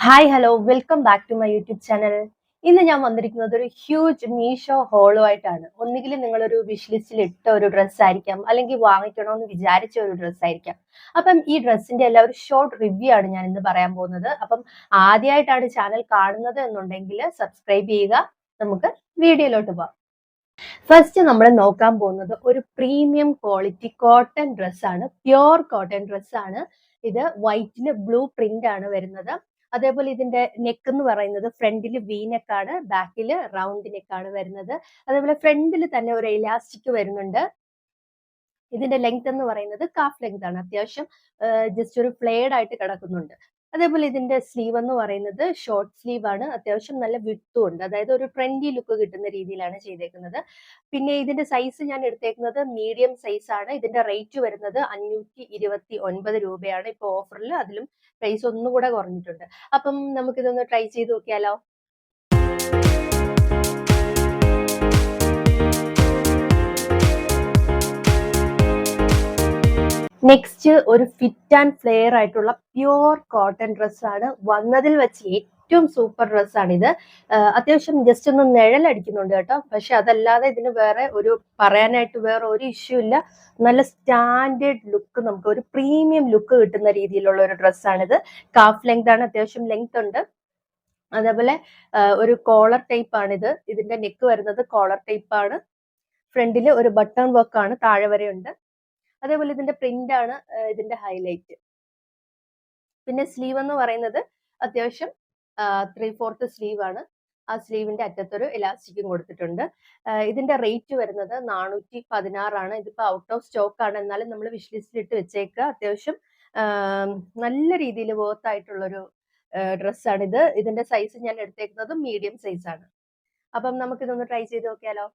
Hi hello welcome back to my YouTube channel. ഇന്ന് ഞാൻ വന്നിരിക്കുന്നത് ഒരു ഹ്യൂജ് മീഷോ ഹോളോ ആയിട്ടാണ്. ഒന്നുകിൽ നിങ്ങളൊരു വിഷ് ലിസ്റ്റിൽ ഇട്ട ഒരു ഡ്രസ്സ് ആയിരിക്കാം, അല്ലെങ്കിൽ വാങ്ങിക്കണമെന്ന് വിചാരിച്ച ഒരു ഡ്രസ്സ് ആയിരിക്കാം. അപ്പം ഈ ഡ്രസ്സിന്റെ എല്ലാം ഒരു ഷോർട്ട് റിവ്യൂ ആണ് ഞാൻ ഇന്ന് പറയാൻ പോകുന്നത്. അപ്പം ആദ്യമായിട്ടാണ് ചാനൽ കാണുന്നത് എന്നുണ്ടെങ്കിൽ സബ്സ്ക്രൈബ് ചെയ്യുക. നമുക്ക് വീഡിയോയിലോട്ട് പോകാം. ഫസ്റ്റ് നമ്മൾ നോക്കാൻ പോകുന്നത് ഒരു പ്രീമിയം ക്വാളിറ്റി കോട്ടൺ ഡ്രസ്സാണ്. പ്യുവർ കോട്ടൺ ഡ്രസ്സാണ്. ഇത് വൈറ്റില് ബ്ലൂ പ്രിന്റ് ആണ് വരുന്നത്. അതേപോലെ ഇതിന്റെ നെക്ക് എന്ന് പറയുന്നത് ഫ്രണ്ടിൽ വി നെക്കാണ്, ബാക്കിൽ റൗണ്ട് നെക്കാണ് വരുന്നത്. അതേപോലെ ഫ്രണ്ടിൽ തന്നെ ഒരു ഇലാസ്റ്റിക് വരുന്നുണ്ട്. ഇതിന്റെ ലെങ്ത് എന്ന് പറയുന്നത് കാഫ് ലെങ്ത് ആണ്. അത്യാവശ്യം ജസ്റ്റ് ഒരു ഫ്ലെയർഡ് ആയിട്ട് കിടക്കുന്നുണ്ട്. അതേപോലെ ഇതിന്റെ സ്ലീവ് എന്ന് പറയുന്നത് ഷോർട്ട് സ്ലീവ് ആണ്. അത്യാവശ്യം നല്ല വിഡ്ത്തും ഉണ്ട്. അതായത് ഒരു ട്രെൻഡി ലുക്ക് കിട്ടുന്ന രീതിയിലാണ് ചെയ്തേക്കുന്നത്. പിന്നെ ഇതിന്റെ സൈസ് ഞാൻ എടുത്തേക്കുന്നത് മീഡിയം സൈസ് ആണ്. ഇതിന്റെ റേറ്റ് വരുന്നത് 529 രൂപയാണ്. ഇപ്പൊ ഓഫറിൽ അതിലും പ്രൈസ് ഒന്നുകൂടെ കുറഞ്ഞിട്ടുണ്ട്. അപ്പം നമുക്കിതൊന്ന് ട്രൈ ചെയ്ത് നോക്കിയാലോ. നെക്സ്റ്റ് ഒരു ഫിറ്റ് ആൻഡ് ഫ്ലെയർ ആയിട്ടുള്ള പ്യുവർ കോട്ടൺ ഡ്രസ്സാണ്. വന്നതിൽ വെച്ച് ഏറ്റവും സൂപ്പർ ഡ്രസ്സാണിത്. അത്യാവശ്യം ജസ്റ്റ് ഒന്ന് നിഴലടിക്കുന്നുണ്ട് കേട്ടോ. പക്ഷെ അതല്ലാതെ ഇതിന് വേറെ ഒരു പറയാനായിട്ട് വേറെ ഒരു ഇഷ്യൂ ഇല്ല. നല്ല സ്റ്റാൻഡേർഡ് ലുക്ക്, നമുക്ക് ഒരു പ്രീമിയം ലുക്ക് കിട്ടുന്ന രീതിയിലുള്ള ഒരു ഡ്രസ്സാണിത്. കാഫ് ലെങ്ത് ആണ്, അത്യാവശ്യം ലെങ്ത് ഉണ്ട്. അതേപോലെ ഒരു കോളർ ടൈപ്പ് ആണിത്. ഇതിന്റെ നെക്ക് വരുന്നത് കോളർ ടൈപ്പ് ആണ്. ഫ്രണ്ടിൽ ഒരു ബട്ടൺ വർക്ക് ആണ്, താഴെ വരെ ഉണ്ട്. അതേപോലെ ഇതിന്റെ പ്രിന്റ് ആണ് ഇതിന്റെ ഹൈലൈറ്റ്. പിന്നെ സ്ലീവ് എന്ന് പറയുന്നത് അത്യാവശ്യം 3/4 സ്ലീവ് ആണ്. ആ സ്ലീവിന്റെ അറ്റത്തൊരു ഇലാസ്റ്റിക്കും കൊടുത്തിട്ടുണ്ട്. ഇതിന്റെ റേറ്റ് വരുന്നത് 416 ആണ്. ഇതിപ്പോ ഔട്ട് ഓഫ് സ്റ്റോക്ക് ആണ്. എന്നാലും നമ്മൾ വിഷ് ലിസ്റ്റിൽ ഇട്ട് വെച്ചേക്കുക. അത്യാവശ്യം നല്ല രീതിയിൽ വർത്ത് ആയിട്ടുള്ളൊരു ഡ്രസ്സാണിത്. ഇതിന്റെ സൈസ് ഞാൻ എടുത്തേക്കുന്നത് മീഡിയം സൈസ് ആണ്. അപ്പം നമുക്കിതൊന്ന് ട്രൈ ചെയ്ത് നോക്കിയാലോ.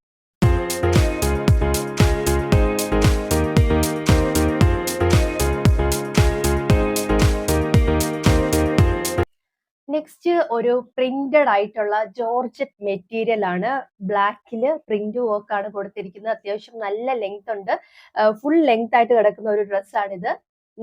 നെക്സ്റ്റ് ഒരു പ്രിന്റഡ് ആയിട്ടുള്ള ജോർജറ്റ് മെറ്റീരിയൽ ആണ്. ബ്ലാക്കില് പ്രിന്റ് വർക്ക് ആണ് കൊടുത്തിരിക്കുന്നത്. അത്യാവശ്യം നല്ല ലെങ്ത് ഉണ്ട്. ഫുൾ ലെങ്ത് ആയിട്ട് കിടക്കുന്ന ഒരു ഡ്രസ്സാണിത്.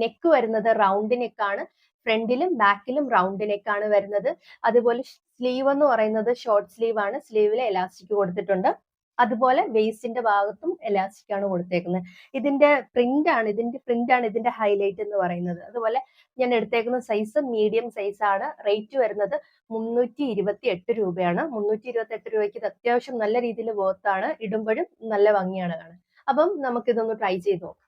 നെക്ക് വരുന്നത് റൗണ്ട് നെക്കാണ്. ഫ്രണ്ടിലും ബാക്കിലും റൗണ്ട് നെക്കാണ് വരുന്നത്. അതുപോലെ സ്ലീവ് എന്ന് പറയുന്നത് ഷോർട്ട് സ്ലീവ് ആണ്. സ്ലീവിൽ എലാസ്റ്റിക് കൊടുത്തിട്ടുണ്ട്. അതുപോലെ വേസ്റ്റിന്റെ ഭാഗത്തും എലാസ്റ്റിക് ആണ് കൊടുത്തേക്കുന്നത്. ഇതിന്റെ പ്രിന്റ് ആണ് ഇതിന്റെ ഹൈലൈറ്റ് എന്ന് പറയുന്നത്. അതുപോലെ ഞാൻ എടുത്തേക്കുന്ന സൈസ് മീഡിയം സൈസ് ആണ്. റേറ്റ് വരുന്നത് 328 രൂപയാണ്. 328 രൂപയ്ക്ക് ഇത് അത്യാവശ്യം നല്ല രീതിയിൽ വർത്ത് ആണ്. ഇടുമ്പോഴും നല്ല ഭംഗിയാണ് കാണാൻ. അപ്പം നമുക്കിതൊന്ന് ട്രൈ ചെയ്ത് നോക്കാം.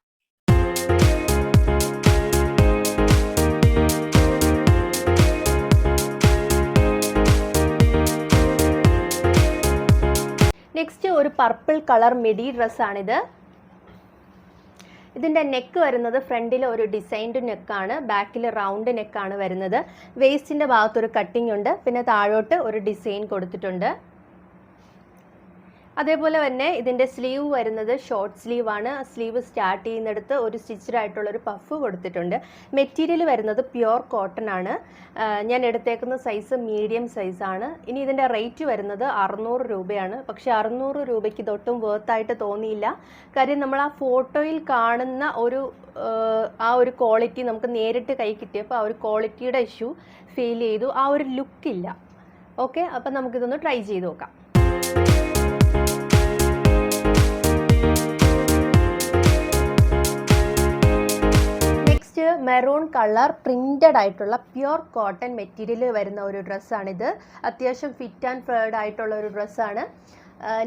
നെക്സ്റ്റ് ഒരു പർപ്പിൾ കളർ മിഡി ഡ്രസ്സാണിത്. ഇതിന്റെ നെക്ക് വരുന്നത് ഫ്രണ്ടിൽ ഒരു ഡിസൈൻഡ് നെക്കാണ്, ബാക്കിൽ റൗണ്ട് നെക്കാണ് വരുന്നത്. വേസ്റ്റിന്റെ ഭാഗത്ത് ഒരു കട്ടിംഗ് ഉണ്ട്. പിന്നെ താഴോട്ട് ഒരു ഡിസൈൻ കൊടുത്തിട്ടുണ്ട്. അതേപോലെ തന്നെ ഇതിന്റെ സ്ലീവ് വരുന്നത് ഷോർട്ട് സ്ലീവ് ആണ്. സ്ലീവ് സ്റ്റാർട്ട് ചെയ്യുന്നിടത്ത് ഒരു സ്റ്റിച്ചഡ് ആയിട്ടുള്ള ഒരു പഫ് കൊടുത്തിട്ടുണ്ട്. മെറ്റീരിയൽ വരുന്നത് പ്യുവർ കോട്ടൺ ആണ്. ഞാൻ എടുത്തേക്കുന്ന സൈസ് മീഡിയം സൈസ് ആണ്. ഇനി ഇതിന്റെ റേറ്റ് വരുന്നത് 600 രൂപയാണ്. പക്ഷെ 600 രൂപയ്ക്ക് തൊട്ടും വർത്ത് ആയിട്ട് തോന്നിയില്ല. കാര്യം നമ്മൾ ആ ഫോട്ടോയിൽ കാണുന്ന ആ ഒരു ക്വാളിറ്റി നമുക്ക് നേരിട്ട് കൈ കിട്ടിയപ്പോൾ ആ ഒരു ക്വാളിറ്റിയുടെ ഇഷ്യൂ ഫീൽ ചെയ്തു. ആ ഒരു ലുക്കില്ല. ഓക്കെ, അപ്പം നമുക്കിതൊന്ന് ട്രൈ ചെയ്ത് നോക്കാം. മെറൂൺ കളർ പ്രിന്റഡ് ആയിട്ടുള്ള പ്യുവർ കോട്ടൺ മെറ്റീരിയൽ വരുന്ന ഒരു ഡ്രസ്സാണിത്. അത്യാവശ്യം ഫിറ്റ് ആൻഡ് ഫെയർഡ് ആയിട്ടുള്ള ഒരു ഡ്രസ്സാണ്.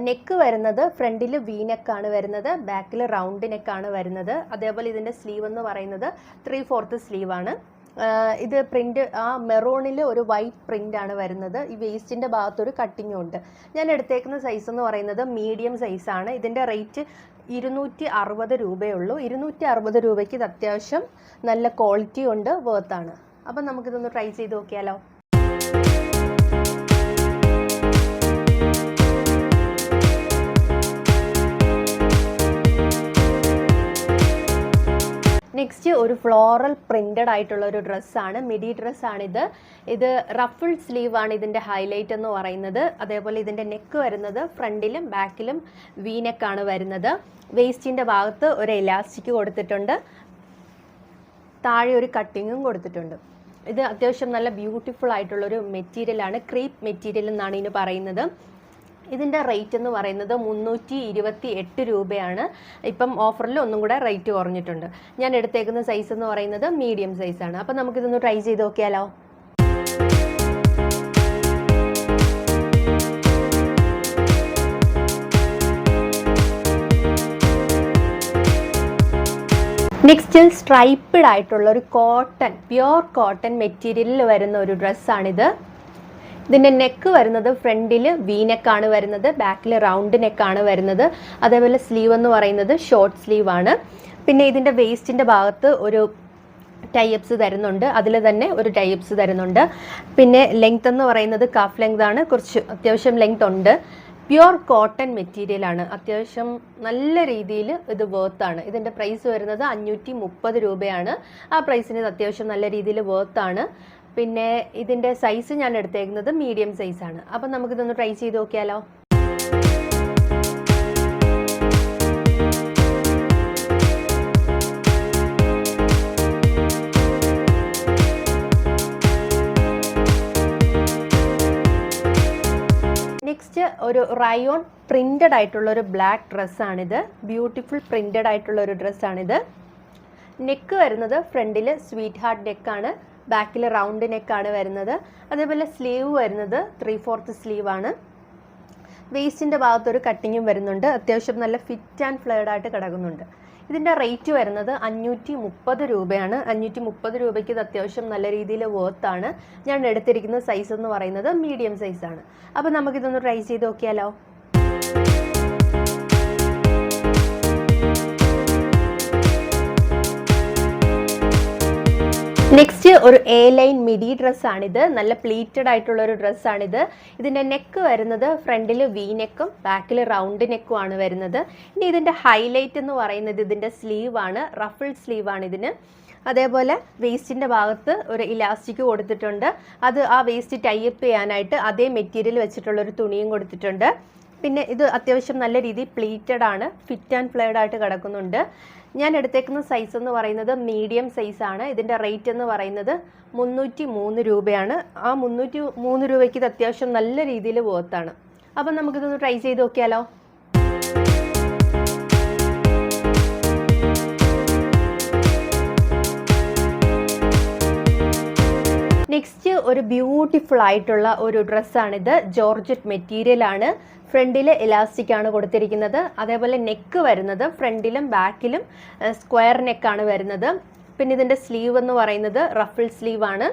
നെക്ക് വരുന്നത് ഫ്രണ്ടിൽ വി നെക്കാണ് വരുന്നത്, ബാക്കിൽ റൗണ്ട് നെക്കാണ് വരുന്നത്. അതേപോലെ ഇതിൻ്റെ സ്ലീവ് എന്ന് പറയുന്നത് 3/4 സ്ലീവ് ആണ്. ഇത് പ്രിന്റ് ആ മെറൂണിൽ ഒരു വൈറ്റ് പ്രിന്റ് ആണ് വരുന്നത്. ഈ വേസ്റ്റിന്റെ ഭാഗത്തൊരു കട്ടിങ്ങും ഉണ്ട്. ഞാൻ എടുത്തേക്കുന്ന സൈസ് എന്ന് പറയുന്നത് മീഡിയം സൈസ് ആണ്. ഇതിന്റെ റേറ്റ് 260 രൂപയുള്ളൂ. 260 രൂപയ്ക്ക് ഇത് അത്യാവശ്യം നല്ല ക്വാളിറ്റി ഉണ്ട്, വേർത്താണ്. അപ്പം നമുക്കിതൊന്ന് ട്രൈ ചെയ്ത് നോക്കിയാലോ. നെക്സ്റ്റ് ഒരു ഫ്ലോറൽ പ്രിന്റഡ് ആയിട്ടുള്ള ഒരു ഡ്രസ്സാണ്. മിഡി ഡ്രസ്സാണിത്. ഇത് റഫിൾ സ്ലീവ് ആണ് ഇതിൻ്റെ ഹൈലൈറ്റ് എന്ന് പറയുന്നത്. അതേപോലെ ഇതിൻ്റെ നെക്ക് വരുന്നത് ഫ്രണ്ടിലും ബാക്കിലും വി നെക്കാണ് വരുന്നത്. വേസ്റ്റിൻ്റെ ഭാഗത്ത് ഒരു എലാസ്റ്റിക് കൊടുത്തിട്ടുണ്ട്. താഴെ ഒരു കട്ടിങ്ങും കൊടുത്തിട്ടുണ്ട്. ഇത് അത്യാവശ്യം നല്ല ബ്യൂട്ടിഫുൾ ആയിട്ടുള്ളൊരു മെറ്റീരിയലാണ്. ക്രീപ്പ് മെറ്റീരിയൽ എന്നാണ് ഇതിന് പറയുന്നത്. ഇതിൻ്റെ റേറ്റ് എന്ന് പറയുന്നത് 328 രൂപയാണ്. ഇപ്പം ഓഫറിൽ ഒന്നും കൂടെ റേറ്റ് കുറഞ്ഞിട്ടുണ്ട്. ഞാൻ എടുത്തേക്കുന്ന സൈസ് എന്ന് പറയുന്നത് മീഡിയം സൈസാണ്. അപ്പം നമുക്കിതൊന്ന് ട്രൈ ചെയ്ത് നോക്കിയാലോ. നെക്സ്റ്റ് സ്ട്രൈപ്പ്ഡ് ആയിട്ടുള്ള ഒരു കോട്ടൺ, പ്യുവർ കോട്ടൺ മെറ്റീരിയലിൽ വരുന്ന ഒരു ഡ്രസ്സാണിത്. ഇതിൻ്റെ നെക്ക് വരുന്നത് ഫ്രണ്ടിൽ വി നെക്കാണ് വരുന്നത്, ബാക്കിൽ റൗണ്ട് നെക്കാണ് വരുന്നത്. അതേപോലെ സ്ലീവ് എന്ന് പറയുന്നത് ഷോർട്ട് സ്ലീവ് ആണ്. പിന്നെ ഇതിൻ്റെ വേസ്റ്റിൻ്റെ ഭാഗത്ത് ഒരു ടൈപ്സ് തരുന്നുണ്ട്, അതിൽ തന്നെ ഒരു ടൈപ്സ് തരുന്നുണ്ട്. പിന്നെ ലെങ്ത് എന്ന് പറയുന്നത് കാഫ് ലെങ്ത് ആണ്, കുറച്ച് അത്യാവശ്യം ലെങ്ത് ഉണ്ട്. പ്യുവർ കോട്ടൺ മെറ്റീരിയലാണ്, അത്യാവശ്യം നല്ല രീതിയിൽ ഇത് വേർത്താണ്. ഇതിൻ്റെ പ്രൈസ് വരുന്നത് 530 രൂപയാണ്. ആ പ്രൈസിന് ഇത് അത്യാവശ്യം നല്ല രീതിയിൽ വേർത്താണ്. പിന്നെ ഇതിൻ്റെ സൈസ് ഞാൻ എടുത്തേക്കുന്നത് മീഡിയം സൈസാണ്. അപ്പം നമുക്കിതൊന്ന് ട്രൈ ചെയ്ത് നോക്കിയാലോ. നെക്സ്റ്റ് ഒരു റയോൺ പ്രിന്റഡ് ആയിട്ടുള്ള ഒരു ബ്ലാക്ക് ഡ്രസ്സാണിത്. ബ്യൂട്ടിഫുൾ പ്രിന്റഡ് ആയിട്ടുള്ള ഒരു ഡ്രസ്സാണിത്. നെക്ക് വരുന്നത് ഫ്രണ്ടിൽ സ്വീറ്റ് ഹാർട്ട് നെക്കാണ്, ബാക്കിൽ റൗണ്ട് നെക്കാണ് വരുന്നത്. അതേപോലെ സ്ലീവ് വരുന്നത് 3/4 സ്ലീവാണ്. വേസ്റ്റിൻ്റെ ഭാഗത്തൊരു കട്ടിങ്ങും വരുന്നുണ്ട്. അത്യാവശ്യം നല്ല ഫിറ്റ് ആൻഡ് ഫ്ലെയർഡ് ആയിട്ട് കിടക്കുന്നുണ്ട്. ഇതിൻ്റെ റേറ്റ് വരുന്നത് 530 രൂപയാണ്. 530 രൂപയ്ക്ക് ഇത് അത്യാവശ്യം നല്ല രീതിയിൽ വേർത്താണ്. ഞാൻ എടുത്തിരിക്കുന്ന സൈസ് എന്ന് പറയുന്നത് മീഡിയം സൈസാണ്. അപ്പോൾ നമുക്കിതൊന്ന് ട്രൈ ചെയ്ത് നോക്കിയാലോ. നെക്സ്റ്റ് ഒരു എ ലൈൻ മിഡി ഡ്രസ്സാണിത്. നല്ല പ്ലീറ്റഡ് ആയിട്ടുള്ള ഒരു ഡ്രസ്സാണിത്. ഇതിൻ്റെ നെക്ക് വരുന്നത് ഫ്രണ്ടിൽ വി നെക്കും ബാക്കിൽ റൗണ്ട് നെക്കും ആണ് വരുന്നത്. ഇനി ഇതിൻ്റെ ഹൈലൈറ്റ് എന്ന് പറയുന്നത് ഇതിൻ്റെ സ്ലീവാണ്, റഫിൾ സ്ലീവാണ് ഇതിന്. അതേപോലെ വേസ്റ്റിൻ്റെ ഭാഗത്ത് ഒരു ഇലാസ്റ്റിക് കൊടുത്തിട്ടുണ്ട്. അത് ആ വേസ്റ്റ് ടൈപ്പ് ചെയ്യാനായിട്ട് അതേ മെറ്റീരിയൽ വെച്ചിട്ടുള്ളൊരു തുണിയും കൊടുത്തിട്ടുണ്ട്. പിന്നെ ഇത് അത്യാവശ്യം നല്ല രീതിയിൽ പ്ലീറ്റഡ് ആണ്, ഫിറ്റ് ആൻഡ് ഫ്ലെയർഡ് ആയിട്ട് കിടക്കുന്നുണ്ട്. ഞാൻ എടുത്തേക്കുന്ന സൈസ് എന്ന് പറയുന്നത് മീഡിയം സൈസാണ്. ഇതിൻ്റെ റേറ്റ് എന്ന് പറയുന്നത് 303 രൂപയാണ്. ആ 303 രൂപയ്ക്ക് ഇത് അത്യാവശ്യം നല്ല രീതിയിൽ വേർത്താണ്. അപ്പം നമുക്കിതൊന്ന് ട്രൈ ചെയ്ത് നോക്കിയാലോ. നെക്സ്റ്റ് ഒരു ബ്യൂട്ടിഫുൾ ആയിട്ടുള്ള ഒരു ഡ്രസ്സാണിത്. ജോർജറ്റ് മെറ്റീരിയൽ ആണ്. ഫ്രണ്ടിൽ ഇലാസ്റ്റിക് ആണ് കൊടുത്തിരിക്കുന്നത്. അതേപോലെ നെക്ക് വരുന്നത് ഫ്രണ്ടിലും ബാക്കിലും സ്ക്വയർ നെക്കാണ് വരുന്നത്. പിന്നെ ഇതിൻ്റെ സ്ലീവ് എന്ന് പറയുന്നത് റഫിൾ സ്ലീവ് ആണ്.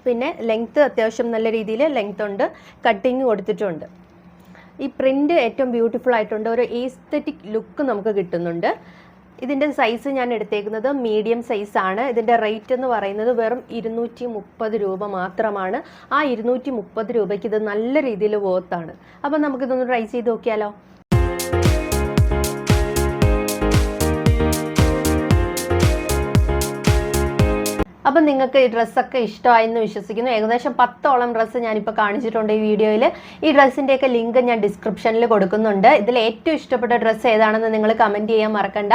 പിന്നെ ലെങ്ത്ത് അത്യാവശ്യം നല്ല രീതിയിൽ ലെങ്ത് ഉണ്ട്, കട്ടിങ് കൊടുത്തിട്ടുണ്ട്. ഈ പ്രിൻ്റ് ഏറ്റവും ബ്യൂട്ടിഫുൾ ആയിട്ടുണ്ട്, ഒരു ഈസ്തെറ്റിക് ലുക്ക് നമുക്ക് കിട്ടുന്നുണ്ട്. ഇതിൻ്റെ സൈസ് ഞാൻ എടുത്തേക്കുന്നത് മീഡിയം സൈസാണ്. ഇതിൻ്റെ റേറ്റ് എന്ന് പറയുന്നത് വെറും 230 രൂപ മാത്രമാണ്. ആ 230 രൂപയ്ക്ക് ഇത് നല്ല രീതിയിൽ വേർത്താണ്. അപ്പം നമുക്കിതൊന്ന് ട്രൈ ചെയ്ത് നോക്കിയാലോ. അപ്പം നിങ്ങൾക്ക് ഈ ഡ്രസ്സൊക്കെ ഇഷ്ടമായെന്ന് വിശ്വസിക്കുന്നു. ഏകദേശം 10ഓളം ഡ്രസ്സ് ഞാനിപ്പോൾ കാണിച്ചിട്ടുണ്ട് ഈ വീഡിയോയിൽ. ഈ ഡ്രസ്സിൻ്റെയൊക്കെ ലിങ്ക് ഞാൻ ഡിസ്ക്രിപ്ഷനിൽ കൊടുക്കുന്നുണ്ട്. ഇതിൽ ഏറ്റവും ഇഷ്ടപ്പെട്ട ഡ്രസ്സ് ഏതാണെന്ന് നിങ്ങൾ കമൻറ്റ് ചെയ്യാൻ മറക്കണ്ട.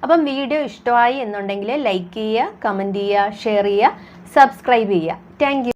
അപ്പം വീഡിയോ ഇഷ്ടമായി എന്നുണ്ടെങ്കിൽ ലൈക്ക് ചെയ്യുക, കമൻറ്റ് ചെയ്യുക, ഷെയർ ചെയ്യുക, സബ്സ്ക്രൈബ് ചെയ്യുക. Thank you.